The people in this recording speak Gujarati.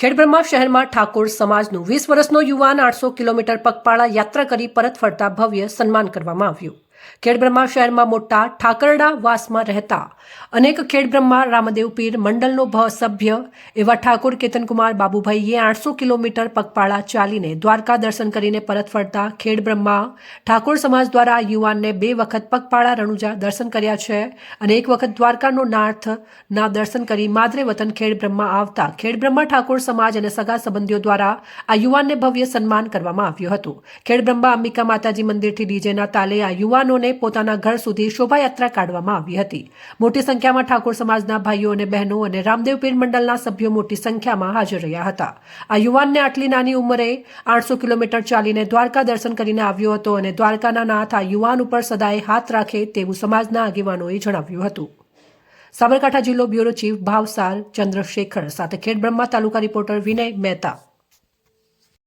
ખેડબ્રહ્મા શહેરમાં ઠાકોર સમાજનું 20 વર્ષનો યુવાન 800 કિલોમીટર પગપાળા યાત્રા કરી પરત ફરતા ભવ્ય સન્માન કરવામાં આવ્યું। ખેડબ્રહ્મા શહેરમાં મોટા ઠાકરડા વાસમાં રહેતા અનેક ખેડબ્રહ્મા રામદેવ પીર મંડળનો સભ્ય એવા ઠાકોર કેતનકુમાર બાબુભાઈએ 800 કિલોમીટર પગપાળા ચાલીને દ્વારકા દર્શન કરીને પરત ફરતા ખેડબ્રહ્મા ઠાકોર સમાજ દ્વારા આ યુવાનને 2 વખત પગપાળા રણુજા દર્શન કર્યા છે અને 1 વખત દ્વારકાનો નાથના દર્શન કરી માદરે વતન ખેડબ્રહ્મા આવતા ખેડબ્રહ્મા ઠાકોર સમાજ અને સગા સંબંધીઓ દ્વારા આ યુવાનને ભવ્ય સન્માન કરવામાં આવ્યું હતું। ખેડબ્રહ્મા અંબિકા માતાજી મંદિરથી ડીજેના તાલે આ યુવાનોને પોતાના ઘર સુધી શોભાયાત્રા કાઢવામાં આવી હતી। મોટી સંખ્યામાં ઠાકોર સમાજના ભાઈઓ અને બહેનો અને રામદેવ પીર મંડળના સભ્યો મોટી સંખ્યામાં હાજર રહ્યા હતા। આ યુવાનને આટલી નાની ઉંમરે 800 કિલોમીટર ચાલીને દ્વારકા દર્શન કરીને આવ્યો હતો અને દ્વારકાના નાથ આ યુવાન ઉપર સદાય હાથ રાખે તેવું સમાજના આગેવાનોએ જણાવ્યું હતું। સાબરકાંઠા જિલ્લો બ્યુરો ચીફ ભાવસાર ચંદ્રશેખર સાથે ખેડબ્રહ્મા તાલુકા રિપોર્ટર વિનય મહેતા।